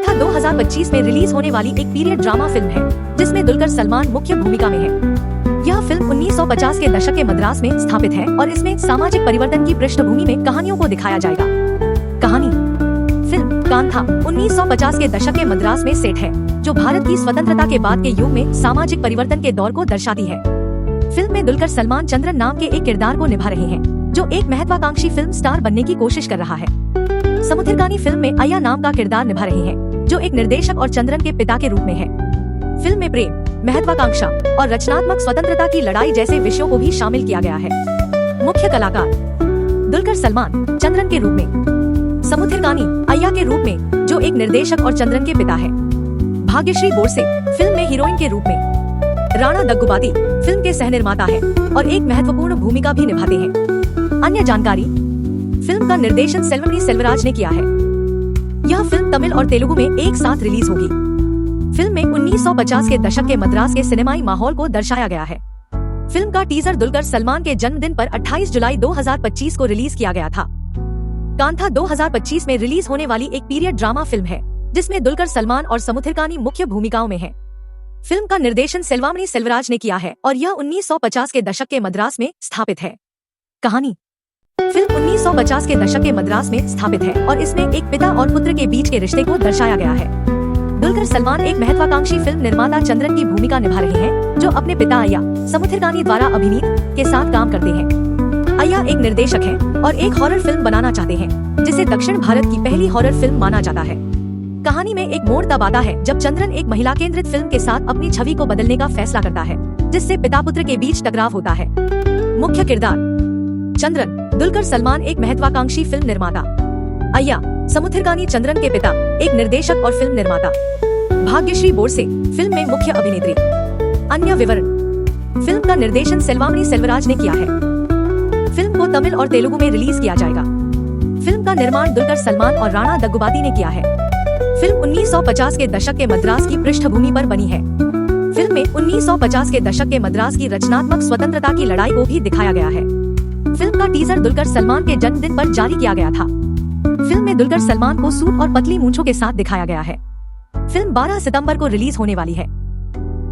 कांथा 2025 में रिलीज होने वाली एक पीरियड ड्रामा फिल्म है जिसमें दुलकर सलमान मुख्य भूमिका में है। यह फिल्म 1950 के दशक के मद्रास में स्थापित है और इसमें सामाजिक परिवर्तन की पृष्ठभूमि में कहानियों को दिखाया जाएगा। कहानी फिल्म कांथा 1950 के दशक के मद्रास में सेट है, जो भारत की स्वतंत्रता के बाद के युग में सामाजिक परिवर्तन के दौर को दर्शाती है। फिल्म में दुलकर सलमान चंद्रन नाम के एक किरदार को निभा रहे हैं, जो एक महत्वाकांक्षी फिल्म स्टार बनने की कोशिश कर रहा है। समुद्रकानी फिल्म में अय्या नाम का किरदार निभा रही हैं, जो एक निर्देशक और चंद्रन के पिता के रूप में है। फिल्म में प्रेम, महत्वाकांक्षा और रचनात्मक स्वतंत्रता की लड़ाई जैसे विषयों को भी शामिल किया गया है। मुख्य कलाकार दुलकर सलमान चंद्रन के रूप में, समुद्रकानी अय्या के रूप में जो एक निर्देशक और चंद्रन के पिता है, भाग्यश्री बोरसे फिल्म में हीरोइन के रूप में, राणा दग्गुबाती फिल्म के सह निर्माता है और एक महत्वपूर्ण भूमिका भी निभाते हैं। अन्य जानकारी, फिल्म का निर्देशन सेल्वमणि सेल्वराज ने किया है। यह फिल्म तमिल और तेलुगु में एक साथ रिलीज होगी। फिल्म में 1950 के दशक के मद्रास के सिनेमाई माहौल को दर्शाया गया है। फिल्म का टीजर दुलकर सलमान के जन्मदिन पर 28 जुलाई 2025 को रिलीज किया गया था। कांथा 2025 में रिलीज होने वाली एक पीरियड ड्रामा फिल्म है, जिसमें दुलकर सलमान और समुद्रकानी मुख्य भूमिकाओं में है। फिल्म का निर्देशन सेल्वमणि सेल्वराज ने किया है और यह 1950 के दशक के मद्रास में स्थापित है। कहानी फिल्म 1950 के दशक के मद्रास में स्थापित है और इसमें एक पिता और पुत्र के बीच के रिश्ते को दर्शाया गया है। दुलकर सलमान एक महत्वाकांक्षी फिल्म निर्माता चंद्रन की भूमिका निभा रहे हैं, जो अपने पिता अय्या समुद्रकानी द्वारा अभिनीत के साथ काम करते हैं। अय्या एक निर्देशक है और एक हॉरर फिल्म बनाना चाहते हैं, जिसे दक्षिण भारत की पहली हॉरर फिल्म माना जाता है। कहानी में एक मोड़ तब आता है जब चंद्रन एक महिला केंद्रित फिल्म के साथ अपनी छवि को बदलने का फैसला करता है, जिससे पिता पुत्र के बीच टकराव होता है। मुख्य किरदार चंद्रन दुलकर सलमान एक महत्वाकांक्षी फिल्म निर्माता, अय्या समुद्रकानी चंद्रन के पिता एक निर्देशक और फिल्म निर्माता, भाग्यश्री बोरसे फिल्म में मुख्य अभिनेत्री। अन्य विवरण, फिल्म का निर्देशन सेल्वमणि सेल्वराज ने किया है। फिल्म को तमिल और तेलुगु में रिलीज किया जाएगा। फिल्म का निर्माण दुलकर सलमान और राणा दग्गुबाती ने किया है। फिल्म 1950 के दशक के मद्रास की पृष्ठभूमि पर बनी है। फिल्म में 1950 के दशक के मद्रास की रचनात्मक स्वतंत्रता की लड़ाई को भी दिखाया गया है। फिल्म का टीजर दुलकर सलमान के जन्मदिन पर जारी किया गया था। फिल्म में दुलकर सलमान को सूट और पतली मूंछों के साथ दिखाया गया है। फिल्म 12 सितंबर को रिलीज होने वाली है।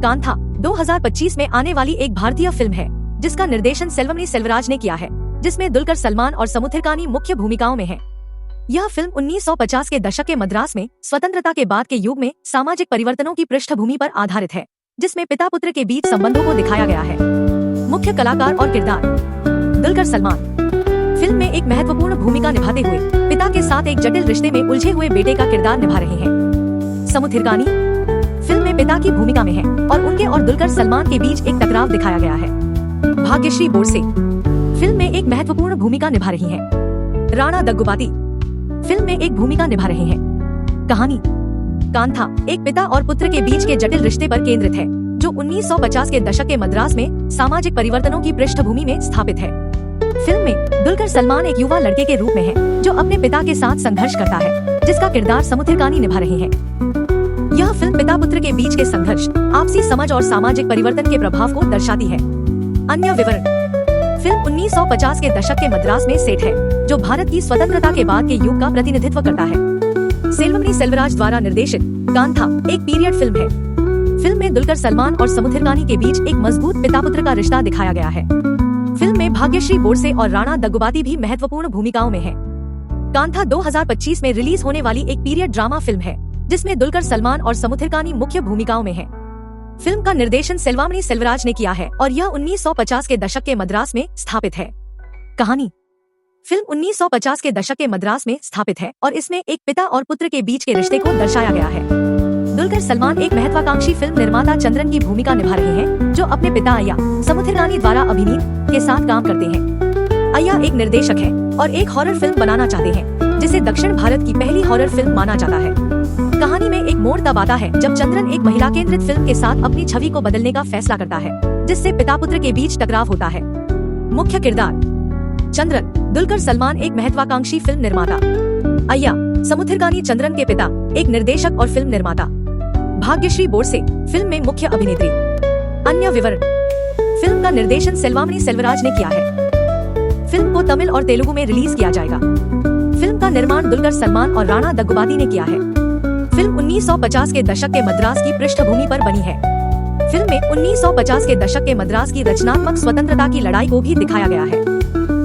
कांथा 2025 में आने वाली एक भारतीय फिल्म है, जिसका निर्देशन सेल्वमणि सेल्वराज ने किया है, जिसमें दुलकर सलमान और समुद्रकानी मुख्य भूमिकाओं में है। यह फिल्म 1950 के दशक के मद्रास में स्वतंत्रता के बाद के युग में सामाजिक परिवर्तनों की पृष्ठभूमि पर आधारित है, जिसमें पिता पुत्र के बीच संबंधों को दिखाया गया है। मुख्य कलाकार और किरदार दुलकर सलमान फिल्म में एक महत्वपूर्ण भूमिका निभाते हुए पिता के साथ एक जटिल रिश्ते में उलझे हुए बेटे का किरदार निभा रहे हैं। समुद्रकानी फिल्म में पिता की भूमिका में है और उनके और दुलकर सलमान के बीच एक टकराव दिखाया गया है। भाग्यश्री बोरसे फिल्म में एक महत्वपूर्ण भूमिका निभा रही हैं। राणा दग्गुबाती फिल्म में एक भूमिका निभा रहे हैं। कहानी कांथा एक पिता और पुत्र के बीच के जटिल रिश्ते पर केंद्रित है, जो 1950 के दशक के मद्रास में सामाजिक परिवर्तनों की पृष्ठभूमि में स्थापित है। फिल्म में दुलकर सलमान एक युवा लड़के के रूप में है, जो अपने पिता के साथ संघर्ष करता है, जिसका किरदार समुद्रकानी निभा रहे हैं। यह फिल्म पिता पुत्र के बीच के संघर्ष, आपसी समझ और सामाजिक परिवर्तन के प्रभाव को दर्शाती है। अन्य विवरण, फिल्म 1950 के दशक के मद्रास में सेट है, जो भारत की स्वतंत्रता के बाद के युग का प्रतिनिधित्व करता है। सेल्वमणि सेल्वराज द्वारा निर्देशित कांथा एक पीरियड फिल्म है। फिल्म में दुलकर सलमान और समुद्रकानी के बीच एक मजबूत पिता पुत्र का रिश्ता दिखाया गया है। फिल्म में भाग्यश्री बोरसे और राणा दग्गुबाती भी महत्वपूर्ण भूमिकाओं में है। कांथा 2025 में रिलीज होने वाली एक पीरियड ड्रामा फिल्म है, जिसमें दुलकर सलमान और समुद्रकानी मुख्य भूमिकाओं में है। फिल्म का निर्देशन सेल्वमणि सेल्वराज ने किया है और यह 1950 के दशक के मद्रास में स्थापित है। कहानी फिल्म 1950 के दशक के मद्रास में स्थापित है और इसमें एक पिता और पुत्र के बीच के रिश्ते को दर्शाया गया है। दुलकर सलमान एक महत्वाकांक्षी फिल्म निर्माता चंद्रन की भूमिका निभा रहे हैं, जो अपने पिता अय्या समुद्रकानी द्वारा अभिनीत के साथ काम करते हैं। अय्या एक निर्देशक है और एक हॉरर फिल्म बनाना चाहते हैं, जिसे दक्षिण भारत की पहली हॉरर फिल्म माना जाता है। कहानी में एक मोड़ तब आता है जब चंद्रन एक महिला केंद्रित फिल्म के साथ अपनी छवि को बदलने का फैसला करता है, जिससे पिता पुत्र के बीच टकराव होता है। मुख्य किरदार चंद्रन दुलकर सलमान एक महत्वाकांक्षी फिल्म निर्माता, अय्या समुद्रकानी चंद्रन के पिता एक निर्देशक और फिल्म निर्माता, भाग्यश्री बोरसे फिल्म में मुख्य अभिनेत्री। अन्य विवरण, फिल्म का निर्देशन सेल्वमणि सेल्वराज ने किया है। फिल्म को तमिल और तेलुगु में रिलीज किया जाएगा। फिल्म का निर्माण दुलकर सलमान और राणा दग्गुबाती ने किया है। फिल्म 1950 के दशक के मद्रास की पृष्ठभूमि पर बनी है। फिल्म में 1950 के दशक के मद्रास की रचनात्मक स्वतंत्रता की लड़ाई को भी दिखाया गया है।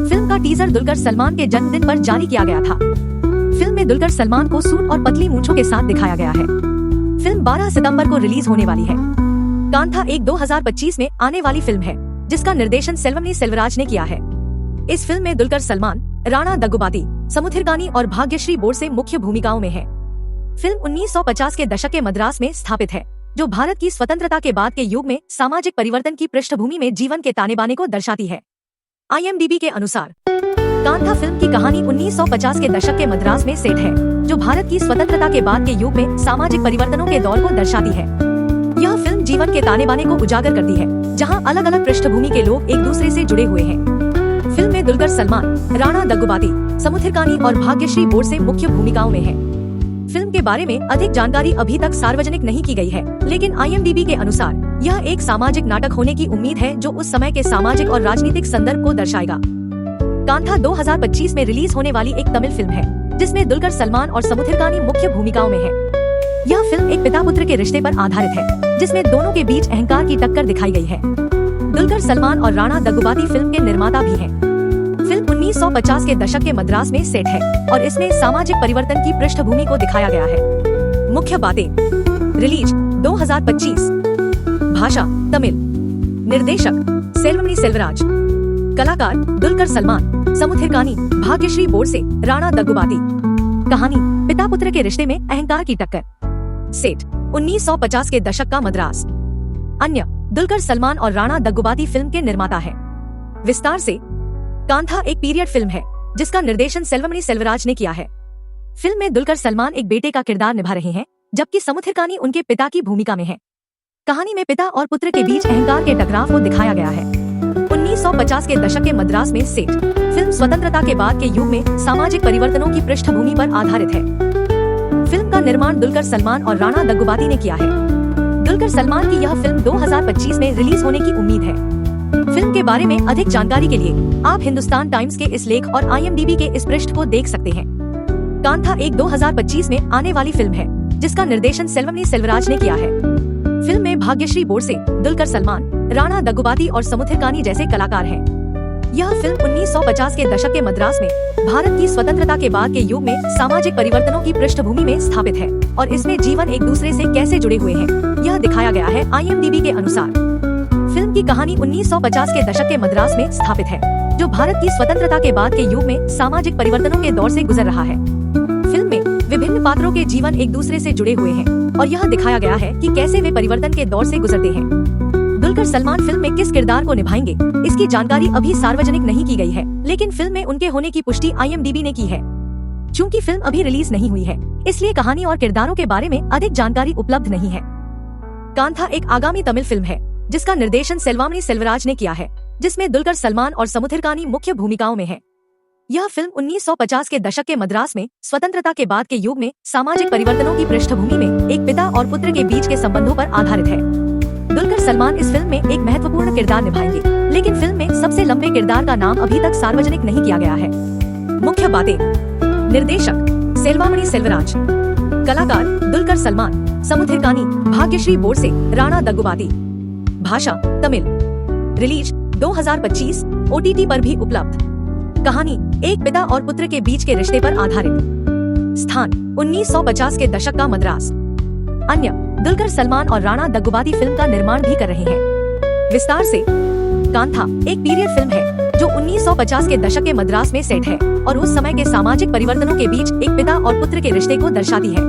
फिल्म का टीजर दुलकर सलमान के जन्मदिन पर जारी किया गया था। फिल्म में दुलकर सलमान को सूट और पतली मूंछों के साथ दिखाया गया है। फिल्म 12 सितंबर को रिलीज होने वाली है। कांथा एक 2025 में आने वाली फिल्म है, जिसका निर्देशन सेल्वमनी सेल्वराज ने किया है। इस फिल्म में दुलकर सलमान, राणा दग्गुबाती, समुद्रकानी और भाग्यश्री बोरसे मुख्य भूमिकाओं में है। फिल्म 1950 के दशक के मद्रास में स्थापित है, जो भारत की स्वतंत्रता के बाद के युग में सामाजिक परिवर्तन की पृष्ठभूमि में जीवन के ताने बाने को दर्शाती है। IMDb के अनुसार कांथा फिल्म की कहानी 1950 के दशक के मद्रास में सेट है, जो भारत की स्वतंत्रता के बाद के युग में सामाजिक परिवर्तनों के दौर को दर्शाती है। यह फिल्म जीवन के ताने बाने को उजागर करती है, जहां अलग अलग पृष्ठभूमि के लोग एक दूसरे से जुड़े हुए हैं। फिल्म में दुलकर सलमान, राणा दग्गुबाती, समुद्रकानी और भाग्यश्री बोरसे मुख्य भूमिकाओं में है। फिल्म के बारे में अधिक जानकारी अभी तक सार्वजनिक नहीं की गई है, लेकिन IMDb के अनुसार यह एक सामाजिक नाटक होने की उम्मीद है, जो उस समय के सामाजिक और राजनीतिक संदर्भ को दर्शाएगा। कांथा 2025 में रिलीज होने वाली एक तमिल फिल्म है, जिसमें दुलकर सलमान और समुद्रकानी मुख्य भूमिकाओं में है। यह फिल्म एक पिता पुत्र के रिश्ते पर आधारित है, जिसमें दोनों के बीच अहंकार की टक्कर दिखाई गई है। दुलकर सलमान और राणा दग्गुबाती फिल्म के निर्माता भी हैं। फिल्म 1950 के दशक के मद्रास में सेट है और इसमें सामाजिक परिवर्तन की पृष्ठभूमि को दिखाया गया है। मुख्य बातें। रिलीज 2025। भाषा तमिल। निर्देशक सेल्वमनी सेल्वराज। कलाकार दुलकर सलमान, समुद्रकानी, भाग्यश्री बोरसे, राणा दग्गुबाती। कहानी पिता पुत्र के रिश्ते में अहंकार की टक्कर। सेट 1950 के दशक का मद्रास। अन्य दुलकर सलमान और राणा दग्गुबाती फिल्म के निर्माता है। विस्तार से कांथा एक पीरियड फिल्म है, जिसका निर्देशन सेल्वमनी सेल्वराज ने किया है। फिल्म में दुलकर सलमान एक बेटे का किरदार निभा रहे हैं, जबकि समुद्रकानी उनके पिता की भूमिका में है। कहानी में पिता और पुत्र के बीच अहंकार के टकराव को दिखाया गया है। 1950 के दशक के मद्रास में सेट फिल्म स्वतंत्रता के बाद के युग में सामाजिक परिवर्तनों की पृष्ठभूमि पर आधारित है। फिल्म का निर्माण दुलकर सलमान और राणा दग्गुबाती ने किया है। दुलकर सलमान की यह फिल्म 2025 में रिलीज होने की उम्मीद है। फिल्म के बारे में अधिक जानकारी के लिए आप हिंदुस्तान टाइम्स के इस लेख और IMDb के इस पृष्ठ को देख सकते हैं। कांथा एक 2025 में आने वाली फिल्म है, जिसका निर्देशन सेल्वमनी सेल्वराज ने किया है। फिल्म में भाग्यश्री बोरसे, दुलकर सलमान, राणा दग्गुबाती और समुद्रकानी जैसे कलाकार हैं। यह फिल्म 1950 के दशक के मद्रास में भारत की स्वतंत्रता के बाद के युग में सामाजिक परिवर्तनों की पृष्ठभूमि में स्थापित है और इसमें जीवन एक दूसरे से कैसे जुड़े हुए हैं, यह दिखाया गया है। IMDb के अनुसार फिल्म की कहानी 1950 के दशक के मद्रास में स्थापित है, जो भारत की स्वतंत्रता के बाद के युग में सामाजिक परिवर्तनों के दौर से गुजर रहा है। फिल्म में विभिन्न पात्रों के जीवन एक दूसरे से जुड़े हुए हैं और यह दिखाया गया है कि कैसे वे परिवर्तन के दौर से गुजरते हैं। दुलकर सलमान फिल्म में किस किरदार को निभाएंगे, इसकी जानकारी अभी सार्वजनिक नहीं की गई है, लेकिन फिल्म में उनके होने की पुष्टि IMDb ने की है। चूँकि फिल्म अभी रिलीज नहीं हुई है, इसलिए कहानी और किरदारों के बारे में अधिक जानकारी उपलब्ध नहीं है। कांथा एक आगामी तमिल फिल्म है, जिसका निर्देशन सेल्वमनी सेल्वराज ने किया है, जिसमें दुलकर सलमान और समुद्रकानी मुख्य भूमिकाओं में है। यह फिल्म 1950 के दशक के मद्रास में स्वतंत्रता के बाद के युग में सामाजिक परिवर्तनों की पृष्ठभूमि में एक पिता और पुत्र के बीच के संबंधों पर आधारित है। दुलकर सलमान इस फिल्म में एक महत्वपूर्ण किरदार निभाएंगे, लेकिन फिल्म में सबसे लंबे किरदार का नाम अभी तक सार्वजनिक नहीं किया गया है। मुख्य बातें। निर्देशक सेल्वमनी सेल्वराज। कलाकार दुलकर सलमान, समुद्रकानी, भाग्यश्री बोरसे, राणा दग्गुबाती। भाषा तमिल। रिलीज 2025, OTT पर भी उपलब्ध। कहानी एक पिता और पुत्र के बीच के रिश्ते पर आधारित। स्थान 1950 के दशक का मद्रास। अन्य दुलकर सलमान और राणा दग्गुबाती फिल्म का निर्माण भी कर रहे हैं। विस्तार से कांथा एक पीरियड फिल्म है, जो 1950 के दशक के मद्रास में सेट है और उस समय के सामाजिक परिवर्तनों के बीच एक पिता और पुत्र के रिश्ते को दर्शाती है।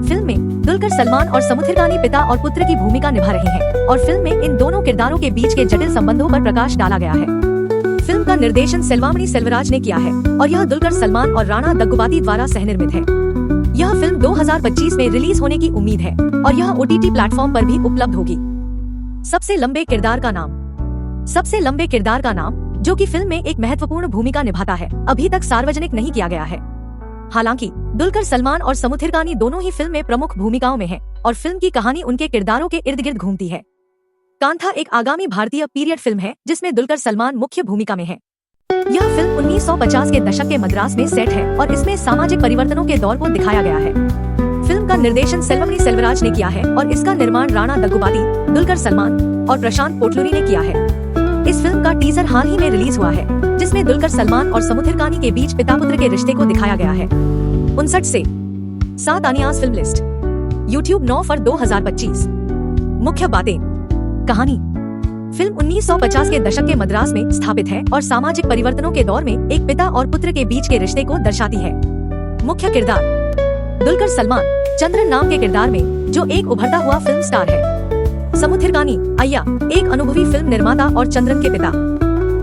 फिल्म में दुलकर सलमान और समुद्रकानी पिता और पुत्र की भूमिका निभा रहे हैं और फिल्म में इन दोनों किरदारों के बीच के जटिल संबंधों पर प्रकाश डाला गया है। फिल्म का निर्देशन सेल्वमनी सेल्वराज ने किया है और यह दुलकर सलमान और राणा दग्गुबाती द्वारा सहनिर्मित है। यह फिल्म 2025 में रिलीज होने की उम्मीद है और यह OTT प्लेटफॉर्म पर भी उपलब्ध होगी। सबसे लंबे किरदार का नाम। सबसे लंबे किरदार का नाम, जो कि फिल्म में एक महत्वपूर्ण भूमिका निभाता है, अभी तक सार्वजनिक नहीं किया गया है। हालांकि दुलकर सलमान और समुद्रकानी दोनों ही फिल्म में प्रमुख भूमिकाओं में हैं और फिल्म की कहानी उनके किरदारों के इर्द गिर्द घूमती है। कांथा एक आगामी भारतीय पीरियड फिल्म है, जिसमें दुलकर सलमान मुख्य भूमिका में है। यह फिल्म 1950 के दशक के मद्रास में सेट है और इसमें सामाजिक परिवर्तनों के दौर को दिखाया गया है। फिल्म का निर्देशन सेल्वमणि सेल्वराज ने किया है और इसका निर्माण राणा दग्गुबाती, दुलकर सलमान और प्रशांत पोटलूरी ने किया है। इस फिल्म का टीजर हाल ही में रिलीज हुआ है, जिसमें दुलकर सलमान और समुद्रकानी के बीच पिता पुत्र के रिश्ते को दिखाया गया है। 59 से 7 आनियाज फिल्म लिस्ट, YouTube 9 फरवरी 2025। मुख्य बातें। कहानी। फिल्म 1950 के दशक के मद्रास में स्थापित है और सामाजिक परिवर्तनों के दौर में एक पिता और पुत्र के बीच के रिश्ते को दर्शाती है। मुख्य किरदार। दुलकर सलमान चंद्रन नाम के किरदार में, जो एक उभरता हुआ फिल्म स्टार है। समुद्रकानी अय्या, एक अनुभवी फिल्म निर्माता और चंद्रन के पिता।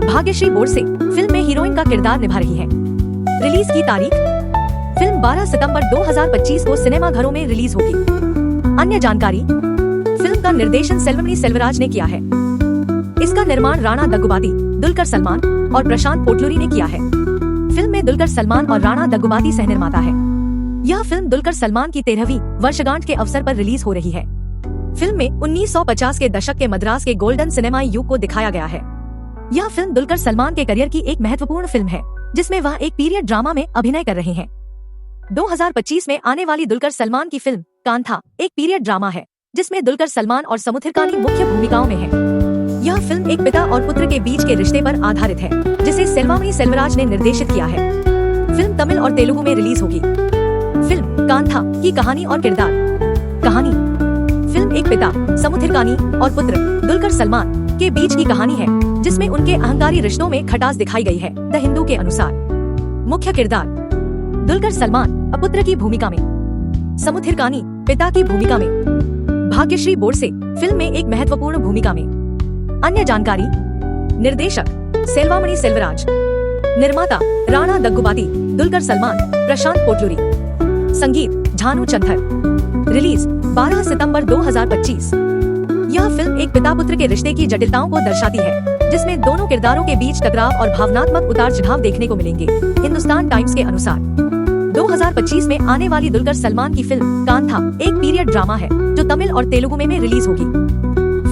भाग्यश्री बोरसे फिल्म में हीरोइन का किरदार निभा रही है। रिलीज की तारीख। फिल्म 12 सितंबर 2025 को सिनेमाघरों में रिलीज होगी। अन्य जानकारी। फिल्म का निर्देशन सेल्वमणि सेल्वराज ने किया है। इसका निर्माण राणा दग्गुबाती, दुलकर सलमान और प्रशांत पोटलूरी ने किया है। फिल्म में दुलकर सलमान और राणा दग्गुबाती सह निर्माता है। यह फिल्म दुलकर सलमान की 13वीं वर्षगांठ के अवसर पर रिलीज हो रही है। फिल्म में 1950 के दशक के मद्रास के गोल्डन सिनेमा युग को दिखाया गया है। यह फिल्म दुलकर सलमान के करियर की एक महत्वपूर्ण फिल्म है, जिसमें वह एक पीरियड ड्रामा में अभिनय कर रहे हैं। 2025 में आने वाली दुलकर सलमान की फिल्म कांथा एक पीरियड ड्रामा है, जिसमें दुलकर सलमान और समुद्रकानी मुख्य भूमिकाओं में है। यह फिल्म एक पिता और पुत्र के बीच के रिश्ते पर आधारित है, जिसे सेल्वमणि सेल्वराज ने निर्देशित किया है। फिल्म तमिल और तेलुगु में रिलीज होगी। फिल्म कांथा की कहानी और किरदार। कहानी। फिल्म एक पिता समुद्रकानी और पुत्र दुलकर सलमान के बीच की कहानी है, जिसमें उनके अहंकारी रिश्तों में खटास दिखाई गई है। द हिंदू के अनुसार। मुख्य किरदार। दुलकर सलमान पुत्र की भूमिका में, समुद्रकानी पिता की भूमिका में, भाग्यश्री बोरसे फिल्म में एक महत्वपूर्ण भूमिका में। अन्य जानकारी। निर्देशक सेल्वमणि सेल्वराज, निर्माता राणा दग्गुबाती, दुलकर सलमान, प्रशांत पोटलूरी, संगीत झानु चंथर। रिलीज 12 सितंबर 2025। यह फिल्म एक पिता पुत्र के रिश्ते की जटिलताओं को दर्शाती है, जिसमें दोनों किरदारों के बीच टकराव और भावनात्मक उतार चढ़ाव देखने को मिलेंगे। हिंदुस्तान टाइम्स के अनुसार 2025 में आने वाली दुलकर सलमान की फिल्म कांथा एक पीरियड ड्रामा है, जो तमिल और तेलुगु में रिलीज होगी।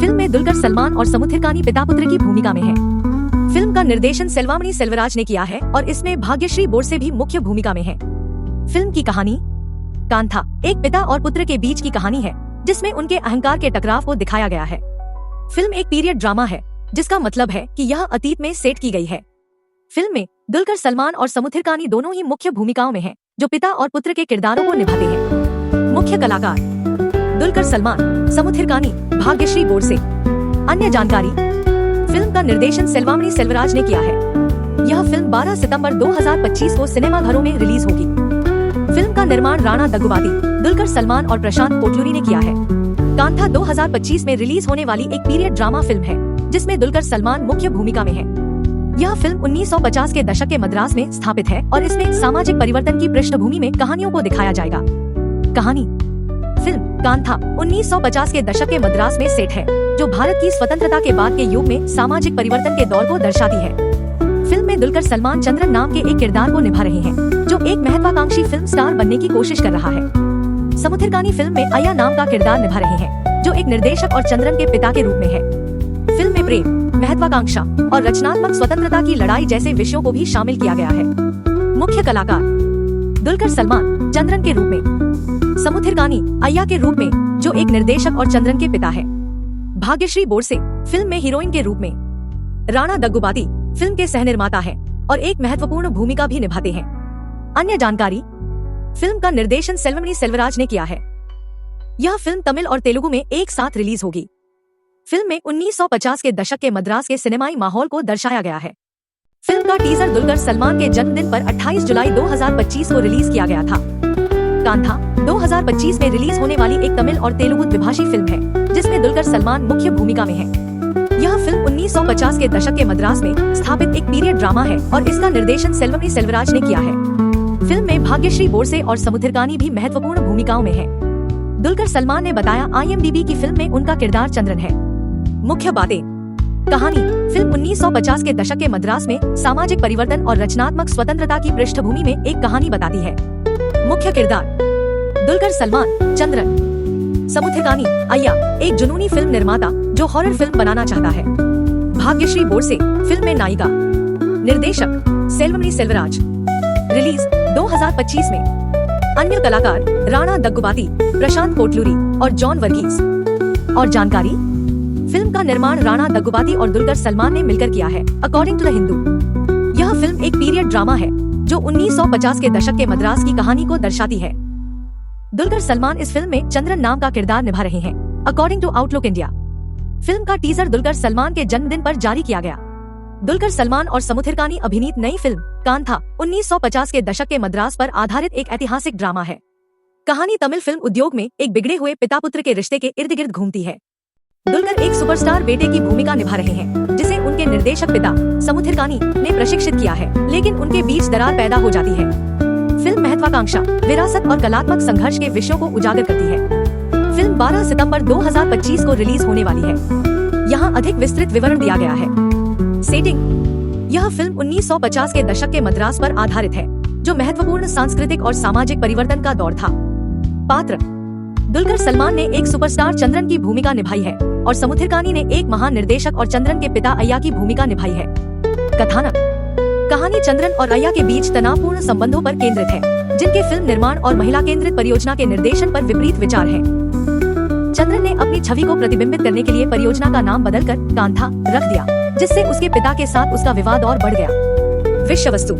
फिल्म में दुलकर सलमान और समुद्रकानी पिता पुत्र की भूमिका में है। फिल्म का निर्देशन सेल्वमणि सेल्वराज ने किया है और इसमें भाग्यश्री बोरसे भी मुख्य भूमिका में है। फिल्म की कहानी। कांथा एक पिता और पुत्र के बीच की कहानी है, जिसमें उनके अहंकार के टकराव को दिखाया गया है। फिल्म एक पीरियड ड्रामा है, जिसका मतलब है कि यह अतीत में सेट की गई है। फिल्म में दुलकर सलमान और समुद्रकानी दोनों ही मुख्य भूमिकाओं में हैं, जो पिता और पुत्र के किरदारों को निभाते हैं। मुख्य कलाकार। दुलकर सलमान, समुद्रकानी, भाग्यश्री बोरसे। अन्य जानकारी। फिल्म का निर्देशन सेल्वमणि सेल्वराज ने किया है। यह फिल्म 12 सितंबर 2025 को सिनेमाघरों में रिलीज होगी। फिल्म का निर्माण राणा दग्गुबाती, दुलकर सलमान और प्रशांत पोटलूरी ने किया है। कांथा 2025 में रिलीज होने वाली एक पीरियड ड्रामा फिल्म है, जिसमें दुलकर सलमान मुख्य भूमिका में है। यह फिल्म 1950 के दशक के मद्रास में स्थापित है और इसमें सामाजिक परिवर्तन की पृष्ठभूमि में कहानियों को दिखाया जाएगा। कहानी। फिल्म कांथा 1950 के दशक के मद्रास में सेट है, जो भारत की स्वतंत्रता के बाद के युग में सामाजिक परिवर्तन के दौर को दर्शाती है। फिल्म में दुलकर सलमान चंद्रन नाम के एक किरदार को निभा रहे हैं, जो एक महत्वाकांक्षी फिल्म स्टार बनने की कोशिश कर रहा है। समुद्रकानी फिल्म में अय्या नाम का किरदार निभा रहे हैं, जो एक निर्देशक और चंद्रन के पिता के रूप में है। फिल्म में प्रेम, महत्वाकांक्षा और रचनात्मक स्वतंत्रता की लड़ाई जैसे विषयों को भी शामिल किया गया है। मुख्य कलाकार। दुलकर सलमान चंद्रन के रूप में, समुद्रकानी अय्या के रूप में, जो एक निर्देशक और चंद्रन के पिता है। भाग्यश्री बोरसे फिल्म में हीरोइन के रूप में। राणा दग्गुबाती फिल्म के सह निर्माता है और एक महत्वपूर्ण भूमिका भी निभाते हैं। अन्य जानकारी। फिल्म का निर्देशन सेल्वमणि सेल्वराज ने किया है। यह फिल्म तमिल और तेलुगु में एक साथ रिलीज होगी। फिल्म में 1950 के दशक के मद्रास के सिनेमाई माहौल को दर्शाया गया है। फिल्म का टीजर दुलकर सलमान के जन्मदिन पर 28 जुलाई 2025 को रिलीज किया गया था। कांथा 2025 में रिलीज होने वाली एक तमिल और तेलुगु द्विभाषी फिल्म है, जिसमें दुलकर सलमान मुख्य भूमिका में है। यह फिल्म 1950 के दशक के मद्रास में स्थापित एक पीरियड ड्रामा है और इसका निर्देशन सेल्वमणि सेल्वराज ने किया है। फिल्म में भाग्यश्री बोरसे और समुद्रकानी भी महत्वपूर्ण भूमिकाओं में है। दुलकर सलमान ने बताया IMDb की फिल्म में उनका किरदार चंद्रन है। मुख्य बातें। कहानी। फिल्म 1950 के दशक के मद्रास में सामाजिक परिवर्तन और रचनात्मक स्वतंत्रता की पृष्ठभूमि में एक कहानी बताती है। मुख्य किरदार। दुलकर सलमान चंद्रन, समुद्रकानी अय्या एक जुनूनी फिल्म निर्माता जो हॉरर फिल्म बनाना चाहता है। भाग्यश्री बोरसे फिल्म में नायिका। निर्देशक सेल्वमणि सेल्वराज। रिलीज 2025 में। अन्य कलाकार राणा दग्गुबाती, प्रशांत कोटलूरी और जॉन वर्गीस। और जानकारी, फिल्म का निर्माण राणा दग्गुबाती और दुलकर सलमान ने मिलकर किया है, अकॉर्डिंग टू द हिंदू। यह फिल्म एक पीरियड ड्रामा है जो 1950 के दशक के मद्रास की कहानी को दर्शाती है। दुलकर सलमान इस फिल्म में चंद्रन नाम का किरदार निभा रहे हैं, according to Outlook India. Film का टीजर दुलकर सलमान के जन्मदिन पर जारी किया गया। दुलकर सलमान और समुथिरकानी अभिनीत नई फिल्म कांथा 1950 के दशक के मद्रास पर आधारित एक ऐतिहासिक ड्रामा है। कहानी तमिल फिल्म उद्योग में एक बिगड़े हुए पिता पुत्र के रिश्ते के इर्द गिर्द घूमती है। दुलकर एक सुपरस्टार बेटे की भूमिका निभा रहे हैं, जिसे उनके निर्देशक पिता समुथिरकानी ने प्रशिक्षित किया है, लेकिन उनके बीच दरार पैदा हो जाती है। फिल्म महत्वाकांक्षा, विरासत और कलात्मक संघर्ष के विषयों को उजागर करती है। फिल्म 12 सितंबर 2025 को रिलीज होने वाली है। यहाँ अधिक विस्तृत विवरण दिया गया है। सेटिंग, यह फिल्म 1950 के दशक के मद्रास पर आधारित है, जो महत्वपूर्ण सांस्कृतिक और सामाजिक परिवर्तन का दौर था। पात्र, दुलकर सलमान ने एक सुपरस्टार चंद्रन की भूमिका निभाई है और समुथिरकानी ने एक महान निर्देशक और चंद्रन के पिता अय्या की भूमिका निभाई है। कथानक, कहानी चंद्रन और अय्या के बीच तनावपूर्ण संबंधों पर केंद्रित है, जिनके फिल्म निर्माण और महिला केंद्रित परियोजना के निर्देशन पर विपरीत विचार है। चंद्रन ने अपनी छवि को प्रतिबिंबित करने के लिए परियोजना का नाम बदलकर कांथा रख दिया, जिससे उसके पिता के साथ उसका विवाद और बढ़ गया। विषय वस्तु,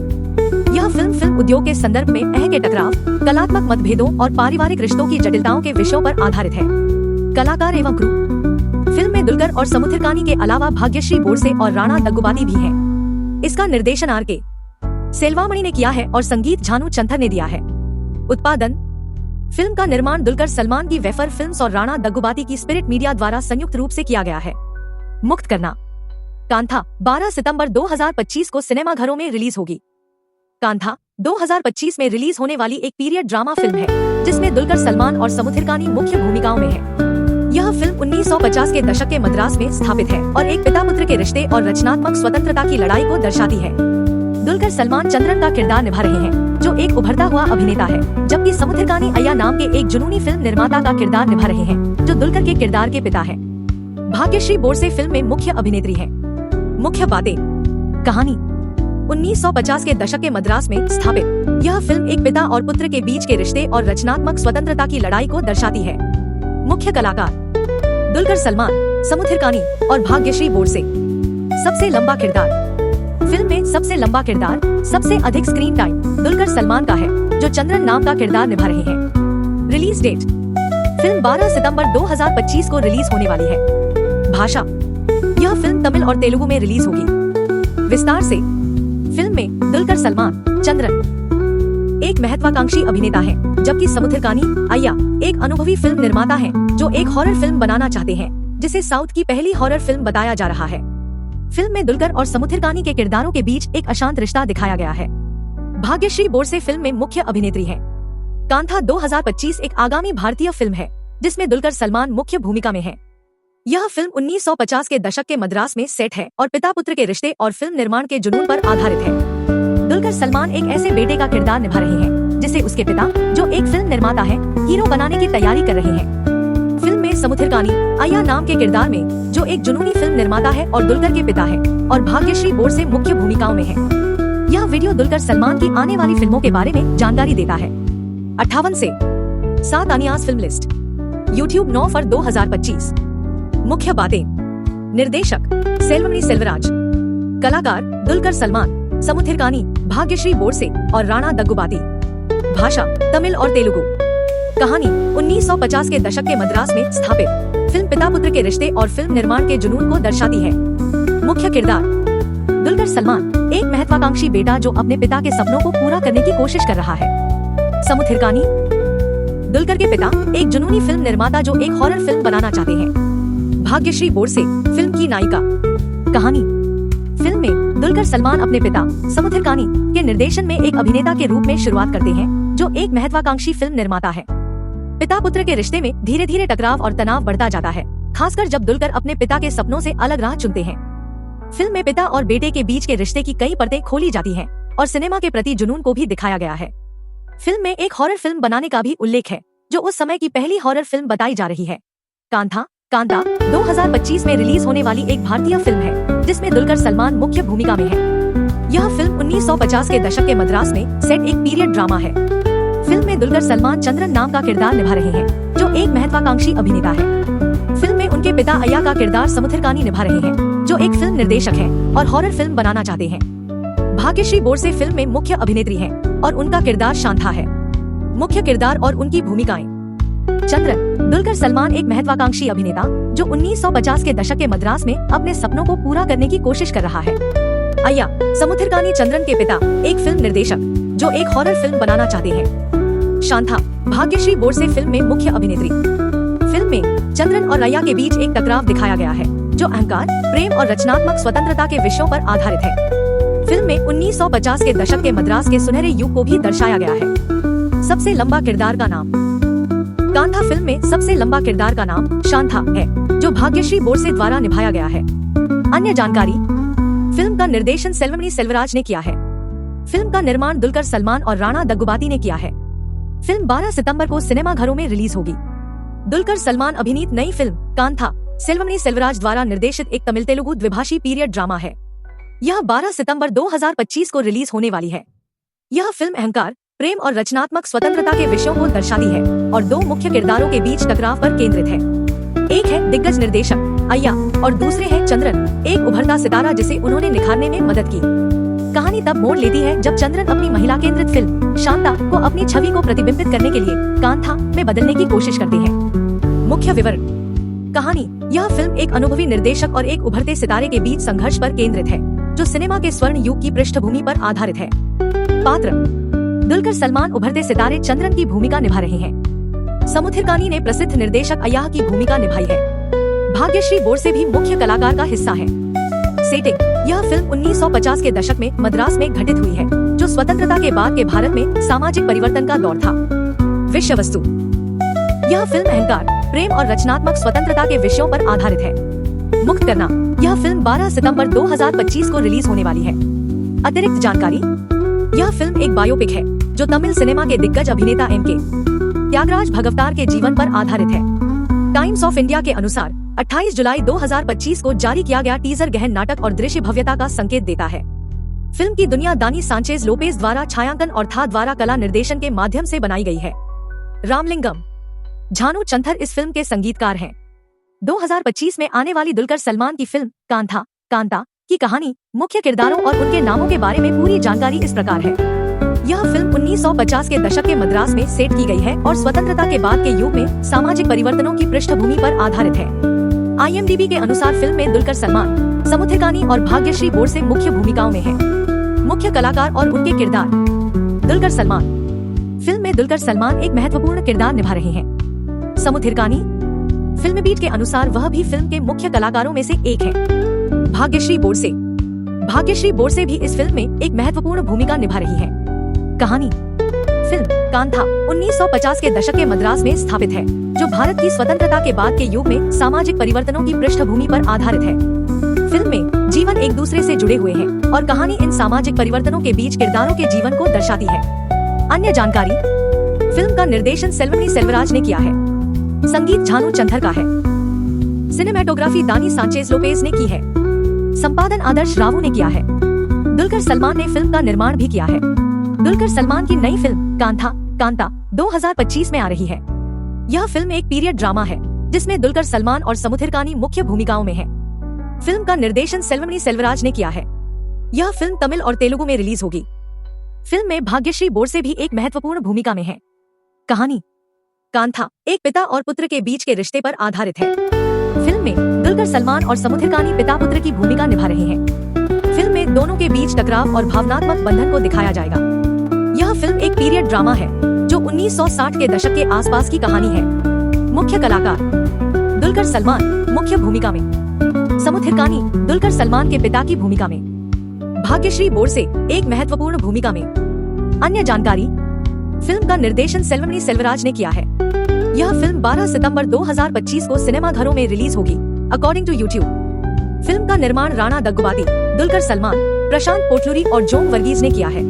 यह फिल्म उद्योग के संदर्भ में अह के टकराव, कलात्मक मतभेदों और पारिवारिक रिश्तों की जटिलताओं के विषयों पर आधारित है। कलाकार एवं क्रू, फिल्म में दुलकर और समुथिरकानी के अलावा भाग्यश्री बोरसे और राणा दग्गुबाती भी हैं। इसका निर्देशन आर.के. सेल्वामणि ने किया है और संगीत झानु चंथर ने दिया है। उत्पादन, फिल्म का निर्माण दुलकर सलमान की वेफर फिल्म्स और राणा दग्गुबाती की स्पिरिट मीडिया द्वारा संयुक्त रूप से किया गया है। मुक्त करना, कांथा 12 सितंबर 2025 को सिनेमाघरों में रिलीज होगी। कांथा 2025 में रिलीज होने वाली एक पीरियड ड्रामा फिल्म है, जिसमें दुलकर सलमान और समुथिरकानी मुख्य भूमिकाओं में है। यह फिल्म 1950 के दशक के मद्रास में स्थापित है और एक पिता पुत्र के रिश्ते और रचनात्मक स्वतंत्रता की लड़ाई को दर्शाती है। दुलकर सलमान चंद्रन का किरदार निभा रहे हैं, जो एक उभरता हुआ अभिनेता है, जबकि समुथिरकानी अय्या नाम के एक जुनूनी फिल्म निर्माता का किरदार निभा रहे हैं, जो दुलकर के किरदार के पिता है। भाग्यश्री बोरसे फिल्म में मुख्य अभिनेत्री है। मुख्य बातें, कहानी 1950 के दशक के मद्रास में स्थापित यह फिल्म एक पिता और पुत्र के बीच के रिश्ते और रचनात्मक स्वतंत्रता की लड़ाई को दर्शाती है। मुख्य कलाकार दुलकर सलमान, समुथिरकानी और भाग्यश्री बोरसे। सबसे लंबा किरदार, फिल्म में सबसे लंबा किरदार, सबसे अधिक स्क्रीन टाइम दुलकर सलमान का है, जो चंद्रन नाम का किरदार निभा रहे हैं। रिलीज डेट, फिल्म 12 सितंबर 2025 को रिलीज होने वाली है। भाषा, यह फिल्म तमिल और तेलुगु में रिलीज होगी। विस्तार से, फिल्म में दुलकर सलमान चंद्रन एक महत्वाकांक्षी अभिनेता है, जबकि समुथिरकानी अय्या एक अनुभवी फिल्म निर्माता है, जो एक हॉरर फिल्म बनाना चाहते हैं, जिसे साउथ की पहली हॉरर फिल्म बताया जा रहा है। फिल्म में दुलकर और समुथिरकानी के किरदारों के बीच एक अशांत रिश्ता दिखाया गया है। भाग्यश्री बोरसे फिल्म में मुख्य अभिनेत्री है। कांथा 2025 एक आगामी भारतीय फिल्म है, जिसमें दुलकर सलमान मुख्य भूमिका में है। यह फिल्म 1950 के दशक के मद्रास में सेट है और पिता पुत्र के रिश्ते और फिल्म निर्माण के जुनून पर आधारित है। दुलकर सलमान एक ऐसे बेटे का किरदार निभा रहे हैं, जिसे उसके पिता, जो एक फिल्म निर्माता है, हीरो बनाने की तैयारी कर रहे हैं। फिल्म में समुथिरकानी अय्या नाम के किरदार में, जो एक जुनूनी फिल्म निर्माता है और दुलकर के पिता है, और भाग्यश्री बोरसे मुख्य भूमिकाओं में है। यह वीडियो दुलकर सलमान की आने वाली फिल्मों के बारे में जानकारी देता है। 58 से 7 अनियास फिल्म लिस्ट, YouTube 9 फर 2025। मुख्य बातें, निर्देशक सेल्वमणि सेल्वराज, कलाकार दुलकर सलमान, समुथिरकानी, भाग्यश्री बोरसे और राणा दग्गुबाती। भाषा तमिल और तेलुगु। कहानी 1950 के दशक के मद्रास में स्थापित फिल्म पिता पुत्र के रिश्ते और फिल्म निर्माण के जुनून को दर्शाती है। मुख्य किरदार दुलकर सलमान, एक महत्वाकांक्षी बेटा जो अपने पिता के सपनों को पूरा करने की कोशिश कर रहा है। समुथिरकानी, दुलकर के पिता, एक जुनूनी फिल्म निर्माता जो एक हॉरर फिल्म बनाना चाहते हैं। भाग्यश्री बोरसे, फिल्म की नायिका। कहानी, फिल्म में दुलकर सलमान अपने पिता समुथिरकानी के निर्देशन में एक अभिनेता के रूप में शुरुआत करते हैं, जो एक महत्वाकांक्षी फिल्म निर्माता है। पिता पुत्र के रिश्ते में धीरे धीरे टकराव और तनाव बढ़ता जाता है, खासकर जब दुलकर अपने पिता के सपनों से अलग राह चुनते हैं। फिल्म में पिता और बेटे के बीच के रिश्ते की कई परतें खोली जाती हैं और सिनेमा के प्रति जुनून को भी दिखाया गया है। फिल्म में एक हॉरर फिल्म बनाने का भी उल्लेख है, जो उस समय की पहली हॉरर फिल्म बताई जा रही है। कांथा 2025 में रिलीज होने वाली एक भारतीय फिल्म है, जिसमें दुलकर सलमान मुख्य भूमिका में है। यह फिल्म 1950 के दशक के मद्रास में सेट एक पीरियड ड्रामा है। फिल्म में दुलकर सलमान चंद्रन नाम का किरदार निभा रहे हैं, जो एक महत्वाकांक्षी अभिनेता है। फिल्म में उनके पिता अय्या का किरदार समुद्रकानी निभा रहे हैं, जो एक फिल्म निर्देशक हैं और हॉरर फिल्म बनाना चाहते हैं। भाग्यश्री बोरसे फिल्म में मुख्य अभिनेत्री हैं और उनका किरदार शांता है। मुख्य किरदार और उनकी भूमिकाएं। चंद्रन दुलकर सलमान एक महत्वाकांक्षी अभिनेता जो 1950 के दशक के मद्रास में अपने सपनों को पूरा करने की कोशिश कर रहा है। अय्या समुद्रकानी चंद्रन के पिता एक फिल्म निर्देशक जो एक हॉरर फिल्म बनाना चाहते हैं। शांता भाग्यश्री बोरसे फिल्म में मुख्य अभिनेत्री। फिल्म में चंद्रन और अय्या के बीच एक टकराव दिखाया गया है, जो अहंकार, प्रेम और रचनात्मक स्वतंत्रता के विषयों पर आधारित है। फिल्म में 1950 के दशक के मद्रास के सुनहरे युग को भी दर्शाया गया है। सबसे लंबा किरदार का नाम। कांथा फिल्म में सबसे लंबा किरदार का नाम शांता है, जो भाग्यश्री बोरसे द्वारा निभाया गया है। अन्य जानकारी। फिल्म का निर्देशन सेल्वमणि सेल्वराज ने किया है। फिल्म का निर्माण दुलकर सलमान और राणा दग्गुबाती ने किया है। फिल्म 12 सितंबर को सिनेमाघरों में रिलीज होगी। दुलकर सलमान अभिनीत नई फिल्म कांथा सेल्वमणि सेल्वराज द्वारा निर्देशित एक तमिल तेलुगु द्विभाषी पीरियड ड्रामा है। यह 12 सितंबर 2025 को रिलीज होने वाली है। यह फिल्म अहंकार, प्रेम और रचनात्मक स्वतंत्रता के विषयों को दर्शाती है और दो मुख्य किरदारों के बीच टकराव पर केंद्रित है। एक है दिग्गज निर्देशक अय्या और दूसरे है चंद्रन, एक उभरता सितारा जिसे उन्होंने निखारने में मदद की। कहानी तब मोड़ लेती है जब चंद्रन अपनी महिला केंद्रित फिल्म शांता को अपनी छवि को प्रतिबिंबित करने के लिए कांथा में बदलने की कोशिश करते हैं। मुख्य विवरण। कहानी। यह फिल्म एक अनुभवी निर्देशक और एक उभरते सितारे के बीच संघर्ष पर केंद्रित है, जो सिनेमा के स्वर्ण युग की पृष्ठभूमि पर आधारित है। पात्र। दुलकर सलमान उभरते सितारे चंद्रन की भूमिका निभा रहे हैं। समुद्रकानी ने प्रसिद्ध निर्देशक अय्या की भूमिका निभाई है। भाग्यश्री बोरसे भी मुख्य कलाकार का हिस्सा है। सेटिंग। यह फिल्म 1950 के दशक में मद्रास में घटित हुई है, जो स्वतंत्रता के बाद के भारत में सामाजिक परिवर्तन का दौर था। विषय वस्तु। यह फिल्म अहंकार, प्रेम और रचनात्मक स्वतंत्रता के विषयों पर आधारित है। मुक्त करना। यह फिल्म 12 सितंबर 2025 को रिलीज होने वाली है। अतिरिक्त जानकारी। यह फिल्म एक बायोपिक है जो तमिल सिनेमा के दिग्गज अभिनेता एम के त्यागराज भगवतार के जीवन पर आधारित है। टाइम्स ऑफ इंडिया के अनुसार 28 जुलाई 2025 को जारी किया गया टीजर गहन नाटक और दृश्य भव्यता का संकेत देता है। फिल्म की दुनिया दानी सांचेज लोपेज द्वारा छायांकन और था द्वारा कला निर्देशन के माध्यम से बनाई गई है। रामलिंगम झानू चंथर इस फिल्म के संगीतकार हैं। 2025 में आने वाली दुलकर सलमान की फिल्म कांता की कहानी, मुख्य किरदारों और उनके नामों के बारे में पूरी जानकारी इस प्रकार है। यह फिल्म 1950 के दशक के मद्रास में सेट की गई है और स्वतंत्रता के बाद के युग में सामाजिक परिवर्तनों की पृष्ठभूमि पर आधारित है। IMDb के अनुसार फिल्म में दुलकर सलमान, समुद्रकानी और भाग्यश्री बोरसे मुख्य भूमिकाओं में हैं। मुख्य कलाकार और उनके किरदार। दुलकर सलमान। फिल्म में दुलकर सलमान एक महत्वपूर्ण किरदार निभा रहे हैं। समुद्रकानी। फिल्म बीट के अनुसार वह भी फिल्म के मुख्य कलाकारों में से एक है। भाग्यश्री बोरसे भी इस फिल्म में एक महत्वपूर्ण भूमिका निभा रही है। कहानी। फिल्म कांथा 1950 के दशक के मद्रास में स्थापित है, जो भारत की स्वतंत्रता के बाद के युग में सामाजिक परिवर्तनों की पृष्ठभूमि पर आधारित है। फिल्म में जीवन एक दूसरे से जुड़े हुए हैं और कहानी इन सामाजिक परिवर्तनों के बीच किरदारों के जीवन को दर्शाती है। अन्य जानकारी। फिल्म का निर्देशन सेल्वमणि सेल्वराज ने किया है। संगीत झानू चंथर का है। सिनेमेटोग्राफी दानी सांचेज लोपेज ने की है। संपादन आदर्श रावू ने किया है। दुलकर सलमान ने फिल्म का निर्माण भी किया है। दुलकर सलमान की नई फिल्म कांता 2025 में आ रही है। यह फिल्म एक पीरियड ड्रामा है, जिसमें दुलकर सलमान और समुद्रकानी मुख्य भूमिकाओं में हैं। फिल्म का निर्देशन सेल्वमणि सेल्वराज ने किया है। यह फिल्म तमिल और तेलुगु में रिलीज होगी। फिल्म में भाग्यश्री बोरसे भी एक महत्वपूर्ण भूमिका में है। कहानी। कांथा एक पिता और पुत्र के बीच के रिश्ते पर आधारित है। फिल्म में दुलकर सलमान और समुद्रकानी पिता पुत्र की भूमिका निभा रहे हैं। फिल्म में दोनों के बीच टकराव और भावनात्मक बंधन को दिखाया जाएगा। यह फिल्म एक पीरियड ड्रामा है जो 1960 के दशक के आसपास की कहानी है। मुख्य कलाकार। दुलकर सलमान मुख्य भूमिका में। समुद्रकानी दुलकर सलमान के पिता की भूमिका में। भाग्यश्री बोरसे एक महत्वपूर्ण भूमिका में। अन्य जानकारी। फिल्म का निर्देशन सेल्वमणि सेल्वराज ने किया है। यह फिल्म 12 सितंबर 2025 को सिनेमाघरों में रिलीज होगी, अकॉर्डिंग टू यूट्यूब। फिल्म का निर्माण राणा दग्गुबाती, दुलकर सलमान, प्रशांत पोटलूरी और जोंग वर्गीज ने किया है।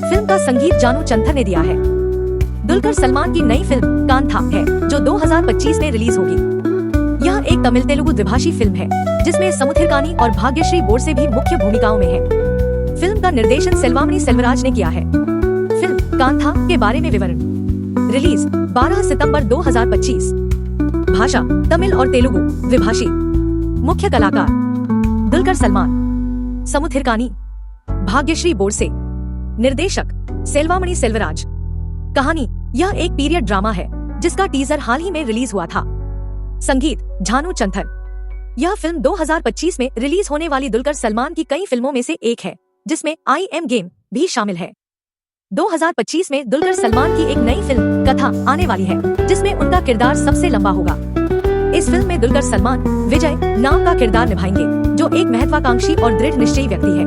फिल्म का संगीत जानू चंथर ने दिया है। दुलकर सलमान की नई फिल्म कांथा है, जो 2025 में रिलीज होगी। यह एक तमिल तेलुगु द्विभाषी फिल्म है, जिसमें समुद्रकानी और भाग्यश्री बोरसे भी मुख्य भूमिकाओं में है। फिल्म का निर्देशन सेल्वमणि सेल्वराज ने किया है। फिल्म कांथा के बारे में विवरण। रिलीज 12 सितंबर 2025। भाषा तमिल और तेलुगु द्विभाषी। मुख्य कलाकार दुलकर सलमान, समुथिरकानी, भाग्यश्री बोरसे। निर्देशक सेल्वामणि सेल्वराज। कहानी यह एक पीरियड ड्रामा है जिसका टीजर हाल ही में रिलीज हुआ था। संगीत झानु चंथर। यह फिल्म 2025 में रिलीज होने वाली दुलकर सलमान की कई फिल्मों में से एक है जिसमें आई एम गेम भी शामिल है। 2025 में दुलकर सलमान की एक नई फिल्म कथा आने वाली है जिसमें उनका किरदार सबसे लंबा होगा। इस फिल्म में दुलकर सलमान विजय नाम का किरदार निभाएंगे जो एक महत्वाकांक्षी और दृढ़ निश्चयी व्यक्ति है।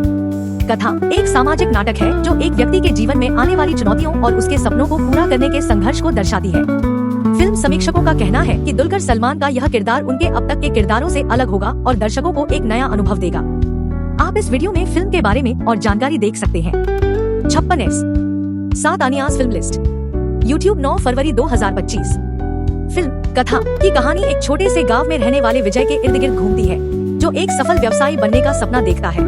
कथा एक सामाजिक नाटक है जो एक व्यक्ति के जीवन में आने वाली चुनौतियों और उसके सपनों को पूरा करने के संघर्ष को दर्शाती है। फिल्म समीक्षकों का कहना है कि दुलकर सलमान का यह किरदार उनके अब तक के किरदारों से अलग होगा और दर्शकों को एक नया अनुभव देगा। आप इस वीडियो में फिल्म के बारे में और जानकारी देख सकते हैं। 56S 7 आनियास फिल्म लिस्ट। YouTube 9 फरवरी 2025। फिल्म कथा की कहानी एक छोटे से गांव में रहने वाले विजय के इर्द गिर्द घूमती है जो एक सफल व्यवसायी बनने का सपना देखता है।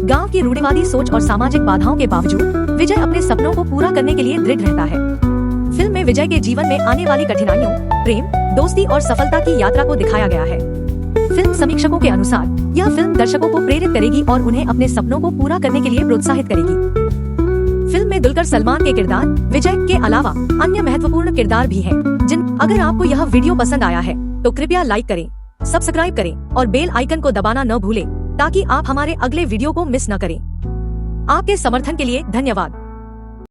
गांव की रूढ़िवादी सोच और सामाजिक बाधाओं के बावजूद विजय अपने सपनों को पूरा करने के लिए दृढ़ रहता है। फिल्म में विजय के जीवन में आने वाली कठिनाइयों, प्रेम, दोस्ती और सफलता की यात्रा को दिखाया गया है। फिल्म समीक्षकों के अनुसार यह फिल्म दर्शकों को प्रेरित करेगी और उन्हें अपने सपनों को पूरा करने के लिए प्रोत्साहित करेगी। फिल्म में दुलकर सलमान के किरदार विजय के अलावा अन्य महत्वपूर्ण किरदार भी हैं अगर आपको यह वीडियो पसंद आया है तो कृपया लाइक करें, सब्सक्राइब करें और बेल आइकन को दबाना न भूलें ताकि आप हमारे अगले वीडियो को मिस न करें। आपके समर्थन के लिए धन्यवाद।